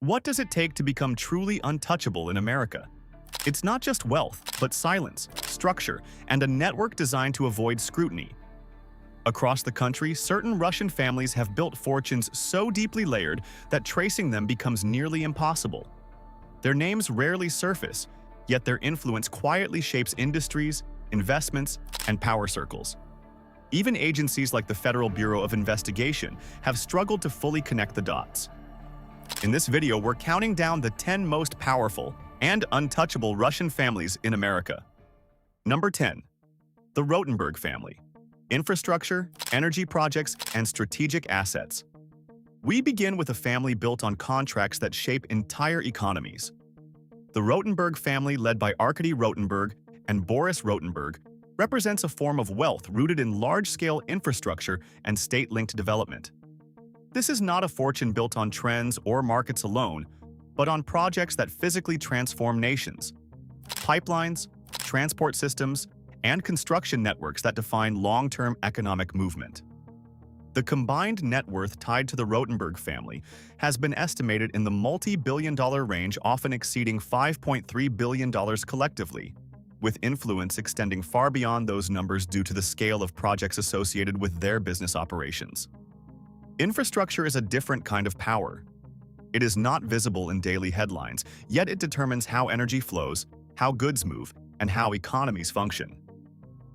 What does it take to become truly untouchable in America? It's not just wealth, but silence, structure, and a network designed to avoid scrutiny. Across the country, certain Russian families have built fortunes so deeply layered that tracing them becomes nearly impossible. Their names rarely surface, yet their influence quietly shapes industries, investments, and power circles. Even agencies like the Federal Bureau of Investigation have struggled to fully connect the dots. In this video, we're counting down the 10 most powerful and untouchable Russian families in America. Number 10. The Rotenberg family. Infrastructure, energy projects, and strategic assets. We begin with a family built on contracts that shape entire economies. The Rotenberg family, led by Arkady Rotenberg and Boris Rotenberg, represents a form of wealth rooted in large-scale infrastructure and state-linked development. This is not a fortune built on trends or markets alone, but on projects that physically transform nations. Pipelines, transport systems, and construction networks that define long-term economic movement. The combined net worth tied to the Rotenberg family has been estimated in the multi-billion-dollar range, often exceeding $5.3 billion collectively, with influence extending far beyond those numbers due to the scale of projects associated with their business operations. Infrastructure is a different kind of power. It is not visible in daily headlines, yet it determines how energy flows, how goods move, and how economies function.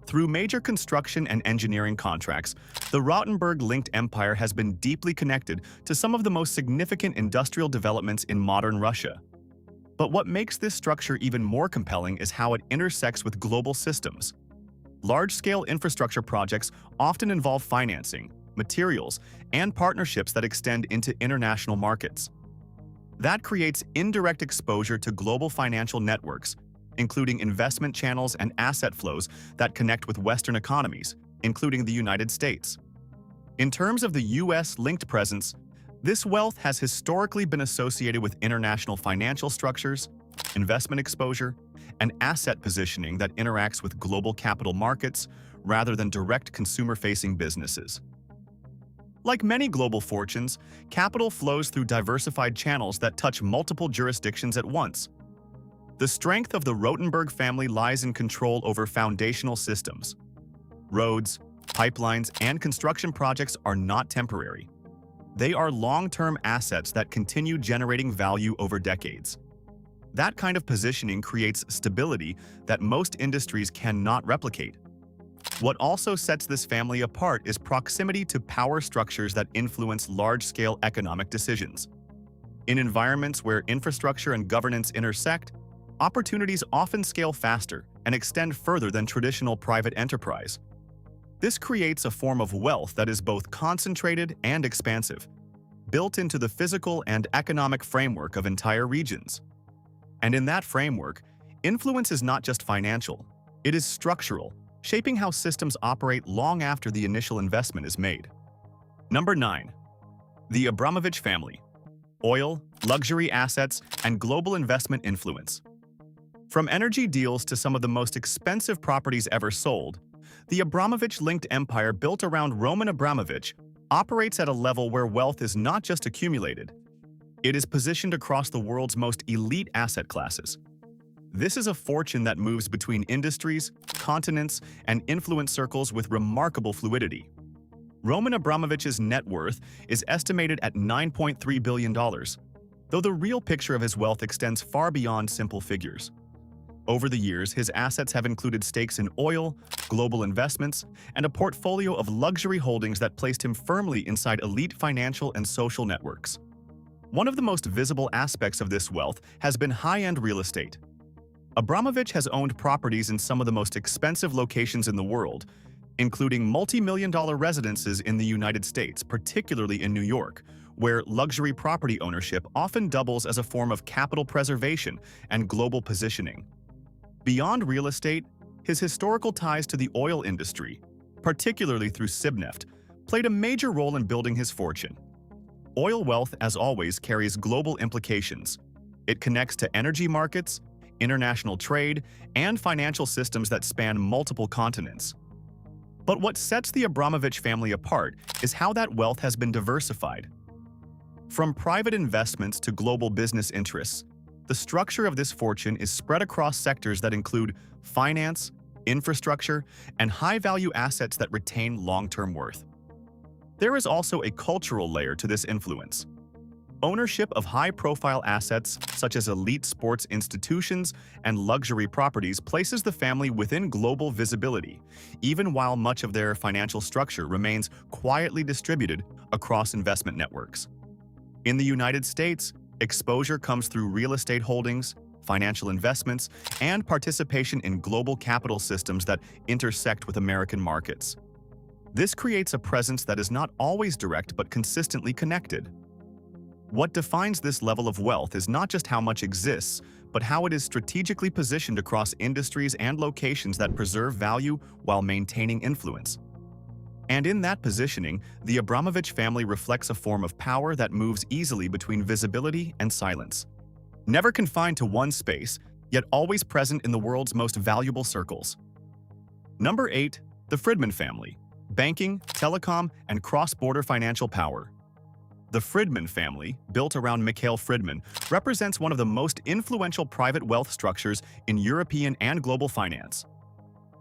Through major construction and engineering contracts, the Rotenberg-linked empire has been deeply connected to some of the most significant industrial developments in modern Russia. But what makes this structure even more compelling is how it intersects with global systems. Large-scale infrastructure projects often involve financing, materials, and partnerships that extend into international markets. That creates indirect exposure to global financial networks, including investment channels and asset flows that connect with Western economies, including the United States. In terms of the US-linked presence, this wealth has historically been associated with international financial structures, investment exposure, and asset positioning that interacts with global capital markets rather than direct consumer-facing businesses. Like many global fortunes, capital flows through diversified channels that touch multiple jurisdictions at once. The strength of the Rotenberg family lies in control over foundational systems. Roads, pipelines, and construction projects are not temporary. They are long-term assets that continue generating value over decades. That kind of positioning creates stability that most industries cannot replicate. What also sets this family apart is proximity to power structures that influence large-scale economic decisions. In environments where infrastructure and governance intersect, opportunities often scale faster and extend further than traditional private enterprise. This creates a form of wealth that is both concentrated and expansive, built into the physical and economic framework of entire regions. And in that framework, influence is not just financial, it is structural, shaping how systems operate long after the initial investment is made. Number 9. The Abramovich family. Oil, luxury assets, and global investment influence. From energy deals to some of the most expensive properties ever sold, the Abramovich-linked empire built around Roman Abramovich operates at a level where wealth is not just accumulated. It is positioned across the world's most elite asset classes. This is a fortune that moves between industries, continents, and influence circles with remarkable fluidity. Roman Abramovich's net worth is estimated at $9.3 billion, though the real picture of his wealth extends far beyond simple figures. Over the years, his assets have included stakes in oil, global investments, and a portfolio of luxury holdings that placed him firmly inside elite financial and social networks. One of the most visible aspects of this wealth has been high-end real estate. Abramovich has owned properties in some of the most expensive locations in the world, including multi-million-dollar residences in the United States, particularly in New York, where luxury property ownership often doubles as a form of capital preservation and global positioning. Beyond real estate, his historical ties to the oil industry, particularly through Sibneft, played a major role in building his fortune. Oil wealth, as always, carries global implications. It connects to energy markets, international trade, and financial systems that span multiple continents. But what sets the Abramovich family apart is how that wealth has been diversified. From private investments to global business interests, the structure of this fortune is spread across sectors that include finance, infrastructure, and high-value assets that retain long-term worth. There is also a cultural layer to this influence. Ownership of high-profile assets, such as elite sports institutions and luxury properties, places the family within global visibility, even while much of their financial structure remains quietly distributed across investment networks. In the United States, exposure comes through real estate holdings, financial investments, and participation in global capital systems that intersect with American markets. This creates a presence that is not always direct but consistently connected. What defines this level of wealth is not just how much exists, but how it is strategically positioned across industries and locations that preserve value while maintaining influence. And in that positioning, the Abramovich family reflects a form of power that moves easily between visibility and silence. Never confined to one space, yet always present in the world's most valuable circles. Number 8. The Fridman family. Banking, telecom, and cross-border financial power. The Fridman family, built around Mikhail Fridman, represents one of the most influential private wealth structures in European and global finance.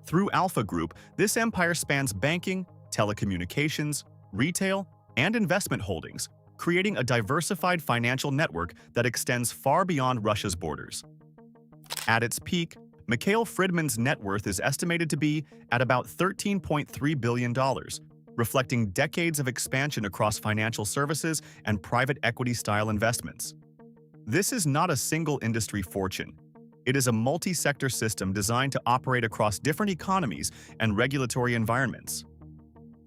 Through Alpha Group, this empire spans banking, telecommunications, retail, and investment holdings, creating a diversified financial network that extends far beyond Russia's borders. At its peak, Mikhail Fridman's net worth is estimated to be at about $13.3 billion, reflecting decades of expansion across financial services and private equity-style investments. This is not a single industry fortune. It is a multi-sector system designed to operate across different economies and regulatory environments.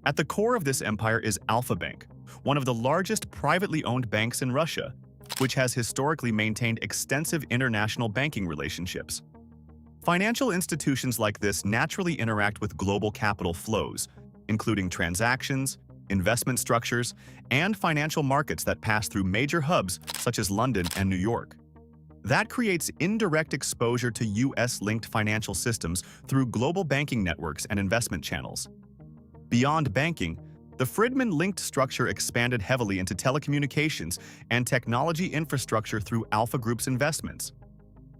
At the core of this empire is Alfa Bank, one of the largest privately owned banks in Russia, which has historically maintained extensive international banking relationships. Financial institutions like this naturally interact with global capital flows, including transactions, investment structures, and financial markets that pass through major hubs such as London and New York. That creates indirect exposure to US-linked financial systems through global banking networks and investment channels. Beyond banking, the Fridman-linked structure expanded heavily into telecommunications and technology infrastructure through Alpha Group's investments.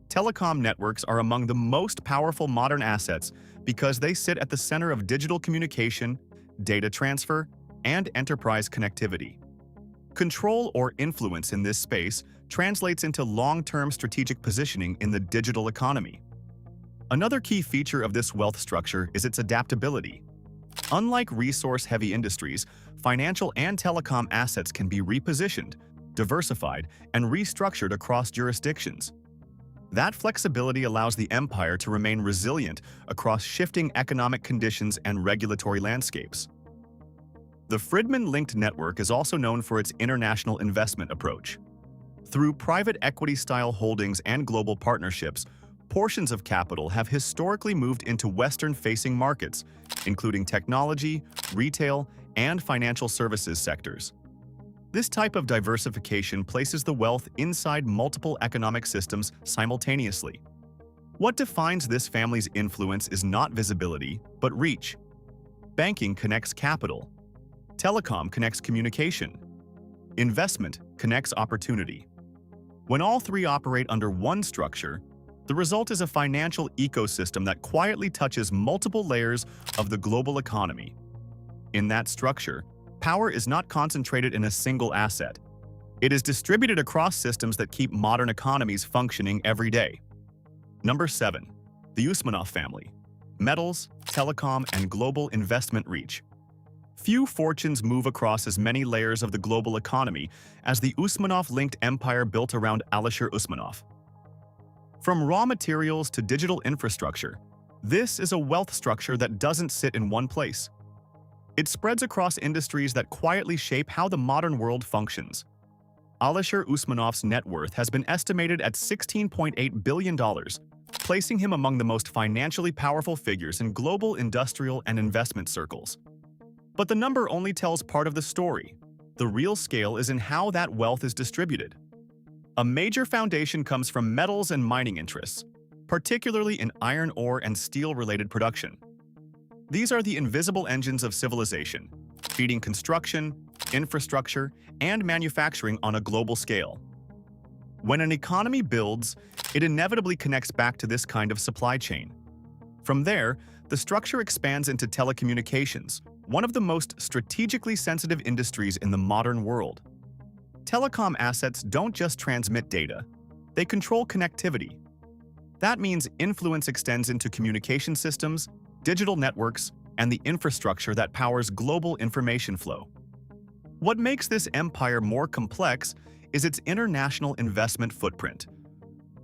Telecom networks are among the most powerful modern assets because they sit at the center of digital communication, data transfer, and enterprise connectivity. Control or influence in this space translates into long-term strategic positioning in the digital economy. Another key feature of this wealth structure is its adaptability. Unlike resource-heavy industries, financial and telecom assets can be repositioned, diversified, and restructured across jurisdictions. That flexibility allows the empire to remain resilient across shifting economic conditions and regulatory landscapes. The Fridman-linked network is also known for its international investment approach. Through private equity-style holdings and global partnerships, portions of capital have historically moved into Western-facing markets, including technology, retail, and financial services sectors. This type of diversification places the wealth inside multiple economic systems simultaneously. What defines this family's influence is not visibility, but reach. Banking connects capital. Telecom connects communication. Investment connects opportunity. When all three operate under one structure, the result is a financial ecosystem that quietly touches multiple layers of the global economy. In that structure, power is not concentrated in a single asset. It is distributed across systems that keep modern economies functioning every day. Number 7. The Usmanov family. Metals, telecom, and global investment reach. Few fortunes move across as many layers of the global economy as the Usmanov-linked empire built around Alisher Usmanov. From raw materials to digital infrastructure, this is a wealth structure that doesn't sit in one place. It spreads across industries that quietly shape how the modern world functions. Alisher Usmanov's net worth has been estimated at $16.8 billion, placing him among the most financially powerful figures in global industrial and investment circles. But the number only tells part of the story. The real scale is in how that wealth is distributed. A major foundation comes from metals and mining interests, particularly in iron ore and steel-related production. These are the invisible engines of civilization, feeding construction, infrastructure, and manufacturing on a global scale. When an economy builds, it inevitably connects back to this kind of supply chain. From there, the structure expands into telecommunications, one of the most strategically sensitive industries in the modern world. Telecom assets don't just transmit data, they control connectivity. That means influence extends into communication systems, digital networks, and the infrastructure that powers global information flow. What makes this empire more complex is its international investment footprint.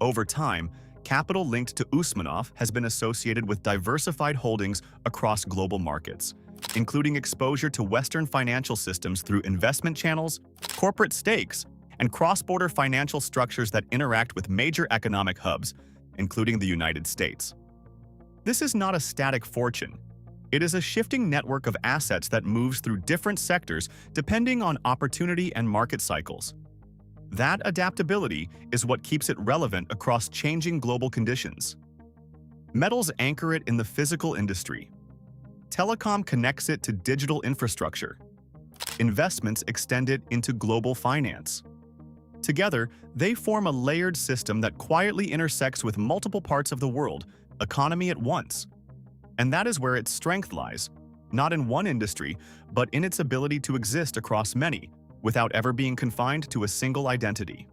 Over time, capital linked to Usmanov has been associated with diversified holdings across global markets, including exposure to Western financial systems through investment channels, corporate stakes, and cross-border financial structures that interact with major economic hubs, including the United States. This is not a static fortune. It is a shifting network of assets that moves through different sectors depending on opportunity and market cycles. That adaptability is what keeps it relevant across changing global conditions. Metals anchor it in the physical industry. Telecom connects it to digital infrastructure. Investments extend it into global finance. Together, they form a layered system that quietly intersects with multiple parts of the world, economy at once. And that is where its strength lies, not in one industry, but in its ability to exist across many, without ever being confined to a single identity.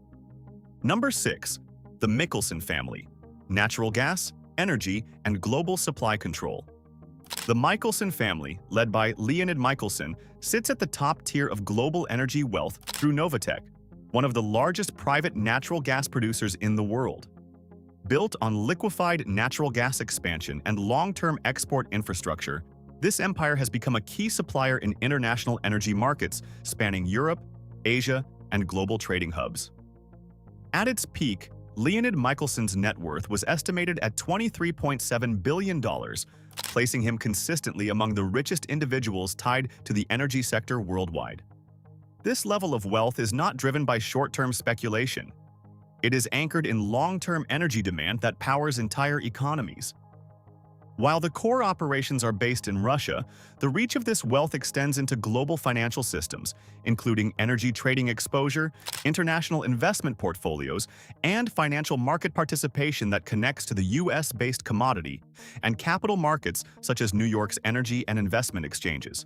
Number 6. The Mikhelson family: natural gas, energy, and global supply control. The Mikhelson family, led by Leonid Mikhelson, sits at the top tier of global energy wealth through Novatek, one of the largest private natural gas producers in the world. Built on liquefied natural gas expansion and long-term export infrastructure, this empire has become a key supplier in international energy markets spanning Europe, Asia, and global trading hubs. At its peak, Leonid Michelson's net worth was estimated at $23.7 billion, placing him consistently among the richest individuals tied to the energy sector worldwide. This level of wealth is not driven by short-term speculation. It is anchored in long-term energy demand that powers entire economies. While the core operations are based in Russia, the reach of this wealth extends into global financial systems, including energy trading exposure, international investment portfolios, and financial market participation that connects to the US-based commodity and capital markets such as New York's energy and investment exchanges.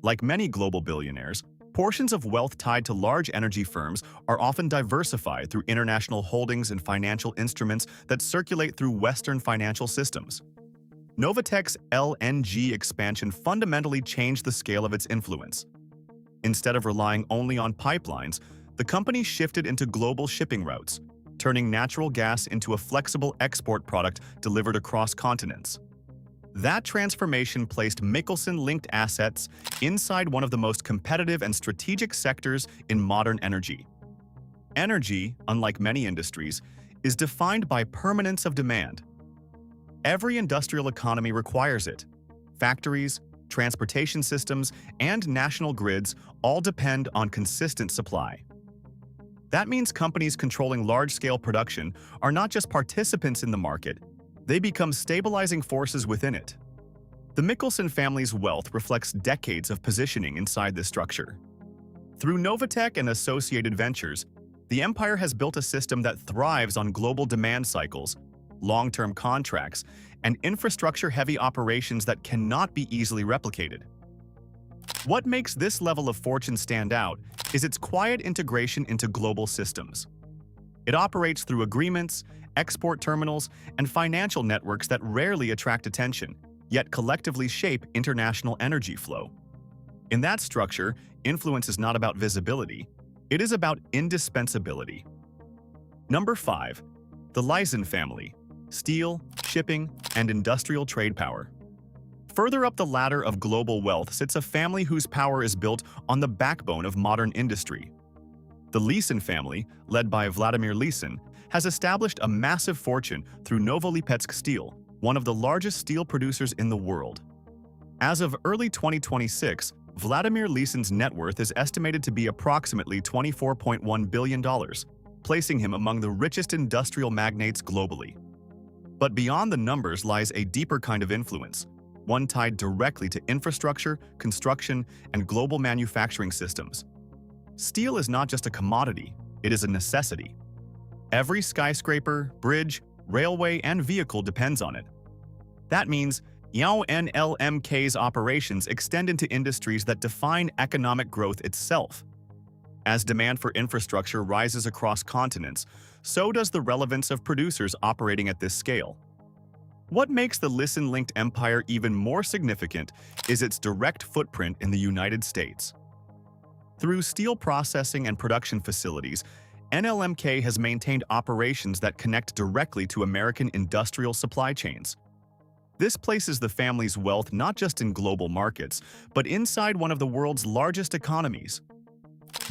Like many global billionaires, portions of wealth tied to large energy firms are often diversified through international holdings and financial instruments that circulate through Western financial systems. Novatek's LNG expansion fundamentally changed the scale of its influence. Instead of relying only on pipelines, the company shifted into global shipping routes, turning natural gas into a flexible export product delivered across continents. That transformation placed Mikhelson-linked assets inside one of the most competitive and strategic sectors in modern energy. Energy, unlike many industries, is defined by permanence of demand. Every industrial economy requires it. Factories, transportation systems, and national grids all depend on consistent supply. That means companies controlling large-scale production are not just participants in the market, they become stabilizing forces within it. The Mikhelson family's wealth reflects decades of positioning inside this structure. Through Novatek and associated ventures, the empire has built a system that thrives on global demand cycles, long-term contracts, and infrastructure-heavy operations that cannot be easily replicated. What makes this level of fortune stand out is its quiet integration into global systems. It operates through agreements, export terminals, and financial networks that rarely attract attention, yet collectively shape international energy flow. In that structure, influence is not about visibility, it is about indispensability. Number 5. The Lisin family: steel, shipping, and industrial trade power. Further up the ladder of global wealth sits a family whose power is built on the backbone of modern industry. The Lisin family, led by Vladimir Lisin, has established a massive fortune through Novolipetsk Steel, one of the largest steel producers in the world. As of early 2026, Vladimir Lisin's net worth is estimated to be approximately $24.1 billion, placing him among the richest industrial magnates globally. But beyond the numbers lies a deeper kind of influence: one tied directly to infrastructure, construction, and global manufacturing systems. Steel is not just a commodity, it is a necessity. Every skyscraper, bridge, railway, and vehicle depends on it. That means NLMK's operations extend into industries that define economic growth itself. As demand for infrastructure rises across continents, so does the relevance of producers operating at this scale. What makes the Lisin-linked empire even more significant is its direct footprint in the United States. Through steel processing and production facilities, NLMK has maintained operations that connect directly to American industrial supply chains. This places the family's wealth not just in global markets, but inside one of the world's largest economies.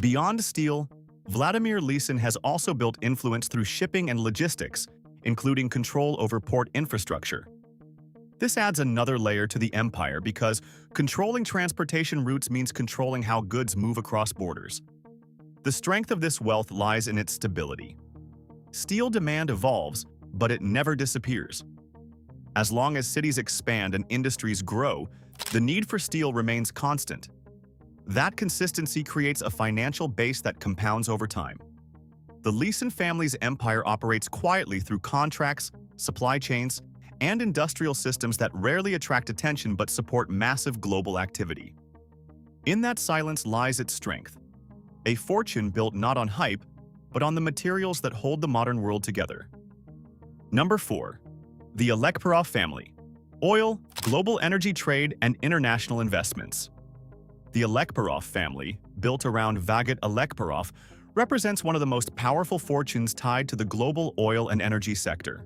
Beyond steel, Vladimir Lisin has also built influence through shipping and logistics, including control over port infrastructure. This adds another layer to the empire because controlling transportation routes means controlling how goods move across borders. The strength of this wealth lies in its stability. Steel demand evolves, but it never disappears. As long as cities expand and industries grow, the need for steel remains constant. That consistency creates a financial base that compounds over time. The Lisin family's empire operates quietly through contracts, supply chains, and industrial systems that rarely attract attention but support massive global activity. In that silence lies its strength. A fortune built not on hype, but on the materials that hold the modern world together. Number 4. The Alekperov family. Oil, global energy trade, and international investments. The Alekperov family, built around Vagot Alekperov, represents one of the most powerful fortunes tied to the global oil and energy sector.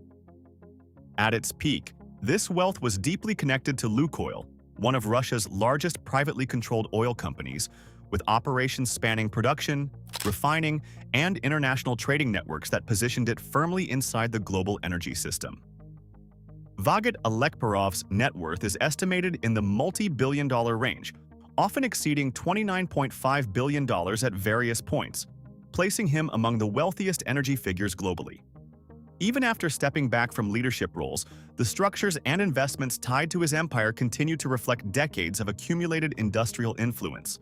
At its peak, this wealth was deeply connected to Lukoil, one of Russia's largest privately controlled oil companies, with operations spanning production, refining, and international trading networks that positioned it firmly inside the global energy system. Vagot Alekperov's net worth is estimated in the multi-billion-dollar range, often exceeding $29.5 billion at various points, placing him among the wealthiest energy figures globally. Even after stepping back from leadership roles, the structures and investments tied to his empire continue to reflect decades of accumulated industrial influence.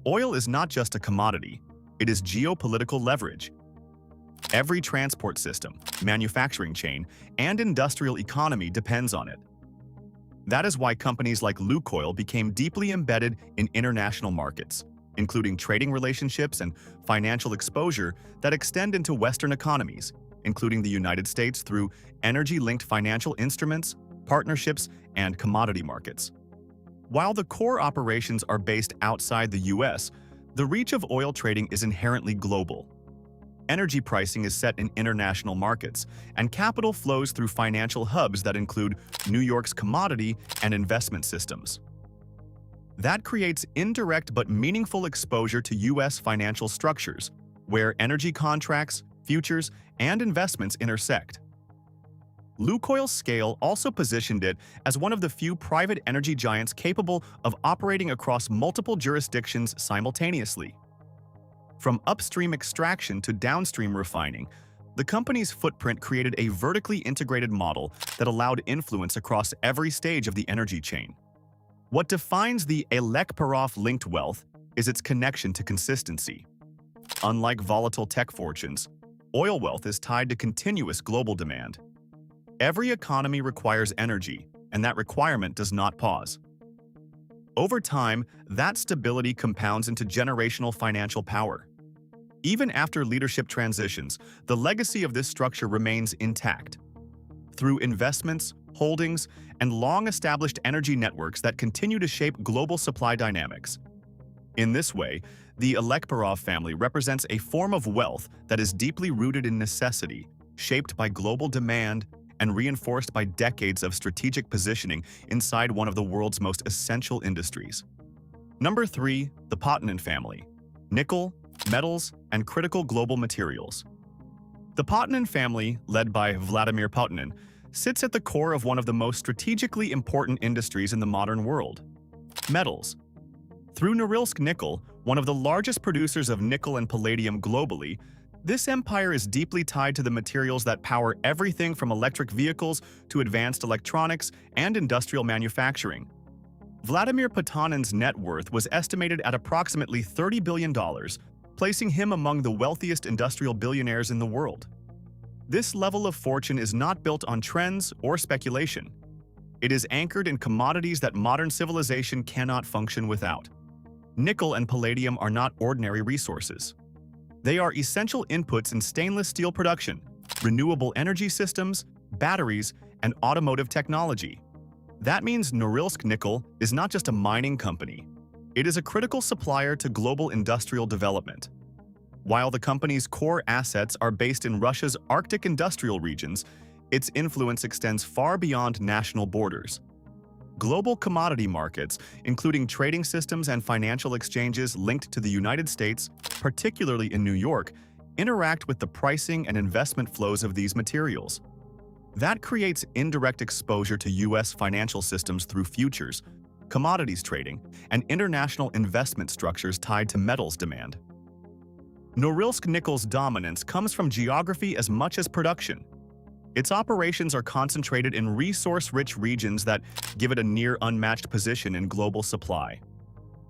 Oil is not just a commodity, it is geopolitical leverage. Every transport system, manufacturing chain, and industrial economy depends on it. That is why companies like Lukoil became deeply embedded in international markets, including trading relationships and financial exposure that extend into Western economies, including the United States through energy-linked financial instruments, partnerships, and commodity markets. While the core operations are based outside the US, the reach of oil trading is inherently global. Energy pricing is set in international markets, and capital flows through financial hubs that include New York's commodity and investment systems. That creates indirect but meaningful exposure to US financial structures, where energy contracts, futures, and investments intersect. Lukoil's scale also positioned it as one of the few private energy giants capable of operating across multiple jurisdictions simultaneously. From upstream extraction to downstream refining, the company's footprint created a vertically integrated model that allowed influence across every stage of the energy chain. What defines the Alekperov-linked wealth is its connection to consistency. Unlike volatile tech fortunes, oil wealth is tied to continuous global demand. Every economy requires energy, and that requirement does not pause. Over time, that stability compounds into generational financial power. Even after leadership transitions, the legacy of this structure remains intact. Through investments, holdings, and long-established energy networks that continue to shape global supply dynamics. In this way, the Alekperov family represents a form of wealth that is deeply rooted in necessity, shaped by global demand, and reinforced by decades of strategic positioning inside one of the world's most essential industries. Number 3. The Potanin family. Nickel, metals, and critical global materials. The Potanin family, led by Vladimir Potanin, sits at the core of one of the most strategically important industries in the modern world: metals. Through Norilsk Nickel, one of the largest producers of nickel and palladium globally, This empire is deeply tied to the materials that power everything from electric vehicles to advanced electronics and industrial manufacturing. Vladimir Potanin's net worth was estimated at approximately $30 billion, placing him among the wealthiest industrial billionaires in the world. This level of fortune is not built on trends or speculation. It is anchored in commodities that modern civilization cannot function without. Nickel and palladium are not ordinary resources. They are essential inputs in stainless steel production, renewable energy systems, batteries, and automotive technology. That means Norilsk Nickel is not just a mining company. It is a critical supplier to global industrial development. While the company's core assets are based in Russia's Arctic industrial regions, its influence extends far beyond national borders. Global commodity markets, including trading systems and financial exchanges linked to the United States, particularly in New York, interact with the pricing and investment flows of these materials. That creates indirect exposure to U.S. financial systems through futures, commodities trading, and international investment structures tied to metals demand. Norilsk Nickel's dominance comes from geography as much as production. Its operations are concentrated in resource-rich regions that give it a near-unmatched position in global supply.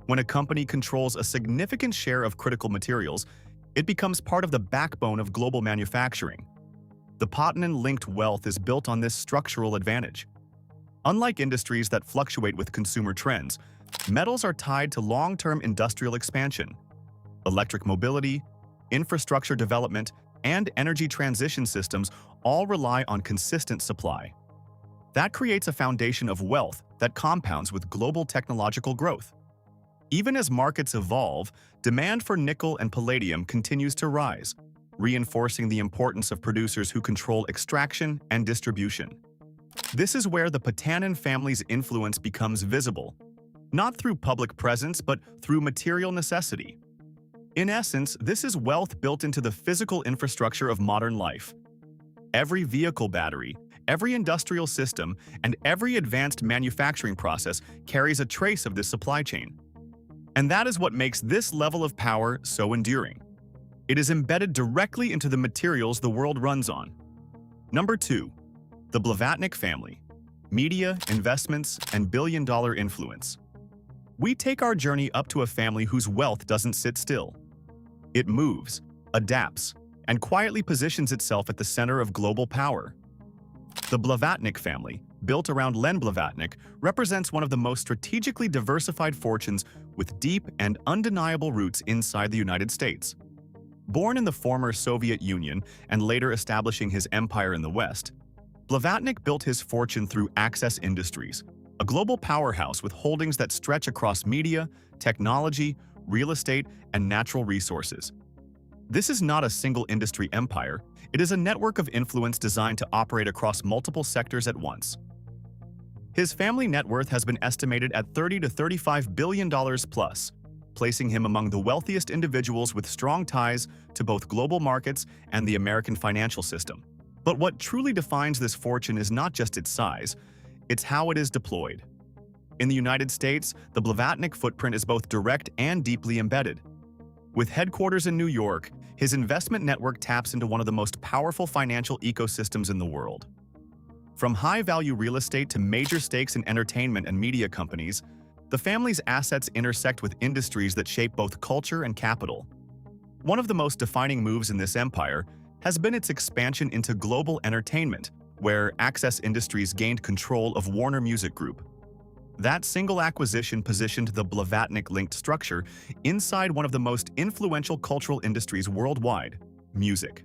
When a company controls a significant share of critical materials, it becomes part of the backbone of global manufacturing. The Potanin-linked wealth is built on this structural advantage. Unlike industries that fluctuate with consumer trends, metals are tied to long-term industrial expansion. Electric mobility, infrastructure development, and energy transition systems all rely on consistent supply. That creates a foundation of wealth that compounds with global technological growth. Even as markets evolve, demand for nickel and palladium continues to rise, reinforcing the importance of producers who control extraction and distribution. This is where the Potanin family's influence becomes visible, not through public presence but through material necessity. In essence, this is wealth built into the physical infrastructure of modern life. Every vehicle battery, every industrial system, and every advanced manufacturing process carries a trace of this supply chain. And that is what makes this level of power so enduring. It is embedded directly into the materials the world runs on. Number 2. The Blavatnik family. Media, investments, and billion-dollar influence. We take our journey up to a family whose wealth doesn't sit still. It moves, adapts, and quietly positions itself at the center of global power. The Blavatnik family, built around Len Blavatnik, represents one of the most strategically diversified fortunes with deep and undeniable roots inside the United States. Born in the former Soviet Union and later establishing his empire in the West, Blavatnik built his fortune through Access Industries, a global powerhouse with holdings that stretch across media, technology, real estate, and natural resources. This is not a single industry empire, it is a network of influence designed to operate across multiple sectors at once. His family net worth has been estimated at $30 to $35 billion plus, placing him among the wealthiest individuals with strong ties to both global markets and the American financial system. But what truly defines this fortune is not just its size, it's how it is deployed. In the United States, the Blavatnik footprint is both direct and deeply embedded. With headquarters in New York, his investment network taps into one of the most powerful financial ecosystems in the world. From high-value real estate to major stakes in entertainment and media companies, the family's assets intersect with industries that shape both culture and capital. One of the most defining moves in this empire has been its expansion into global entertainment, where Access Industries gained control of Warner Music Group. That single acquisition positioned the Blavatnik-linked structure inside one of the most influential cultural industries worldwide, music.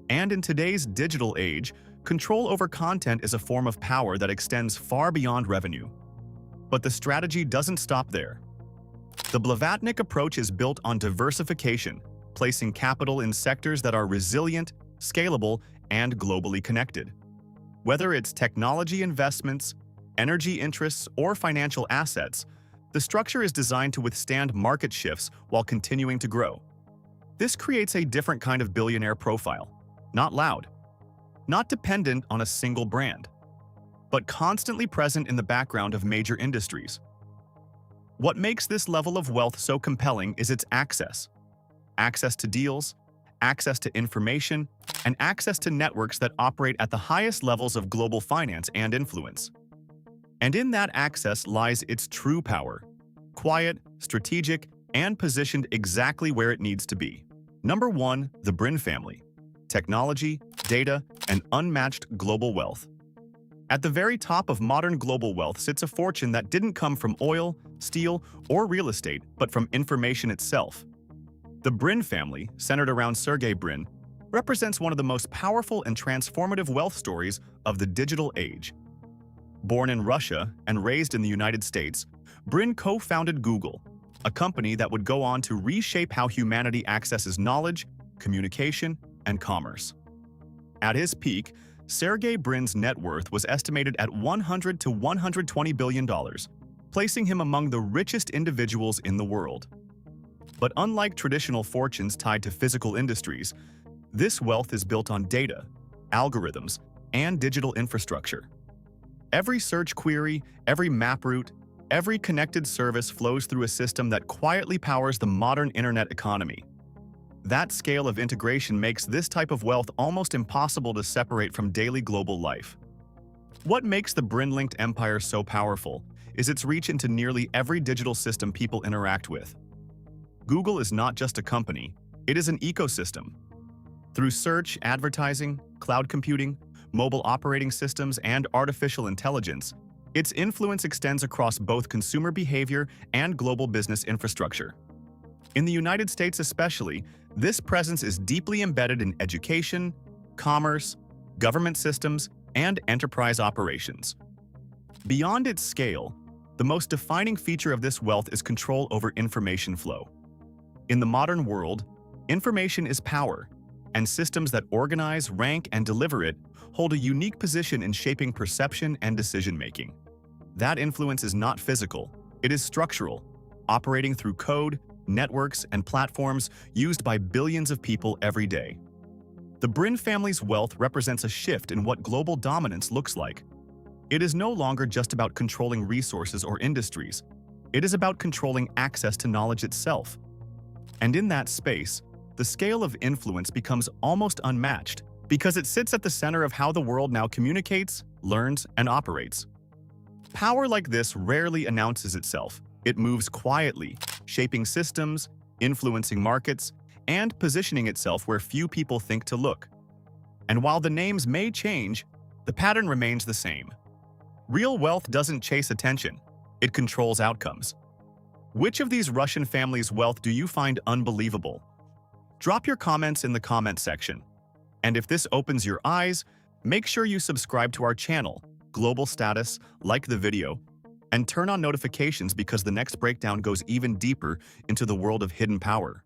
And in today's digital age, control over content is a form of power that extends far beyond revenue. But the strategy doesn't stop there. The Blavatnik approach is built on diversification, placing capital in sectors that are resilient, scalable, and globally connected. Whether it's technology investments, energy interests, or financial assets, the structure is designed to withstand market shifts while continuing to grow. This creates a different kind of billionaire profile, not loud, not dependent on a single brand, but constantly present in the background of major industries. What makes this level of wealth so compelling is its access. Access to deals, access to information, and access to networks that operate at the highest levels of global finance and influence. And in that access lies its true power: quiet, strategic, and positioned exactly where it needs to be. Number 1, the Brin family. Technology, data, and unmatched global wealth. At the very top of modern global wealth sits a fortune that didn't come from oil, steel, or real estate, but from information itself. The Brin family, centered around Sergey Brin, represents one of the most powerful and transformative wealth stories of the digital age. Born in Russia and raised in the United States, Brin co-founded Google, a company that would go on to reshape how humanity accesses knowledge, communication, and commerce. At his peak, Sergey Brin's net worth was estimated at $100 to $120 billion, placing him among the richest individuals in the world. But unlike traditional fortunes tied to physical industries, this wealth is built on data, algorithms, and digital infrastructure. Every search query, every map route, every connected service flows through a system that quietly powers the modern internet economy. That scale of integration makes this type of wealth almost impossible to separate from daily global life. What makes the Brin-linked empire so powerful is its reach into nearly every digital system people interact with. Google is not just a company, it is an ecosystem. Through search, advertising, cloud computing, mobile operating systems, and artificial intelligence, its influence extends across both consumer behavior and global business infrastructure. In the United States especially, this presence is deeply embedded in education, commerce, government systems, and enterprise operations. Beyond its scale, the most defining feature of this wealth is control over information flow. In the modern world, information is power, and systems that organize, rank, and deliver it hold a unique position in shaping perception and decision-making. That influence is not physical, it is structural, operating through code, networks, and platforms used by billions of people every day. The Brin family's wealth represents a shift in what global dominance looks like. It is no longer just about controlling resources or industries. It is about controlling access to knowledge itself. And in that space, the scale of influence becomes almost unmatched because it sits at the center of how the world now communicates, learns, and operates. Power like this rarely announces itself. It moves quietly, shaping systems, influencing markets, and positioning itself where few people think to look. And while the names may change, the pattern remains the same. Real wealth doesn't chase attention, it controls outcomes. Which of these Russian families' wealth do you find unbelievable? Drop your comments in the comment section. And if this opens your eyes, make sure you subscribe to our channel, Global Status, like the video, and turn on notifications because the next breakdown goes even deeper into the world of hidden power.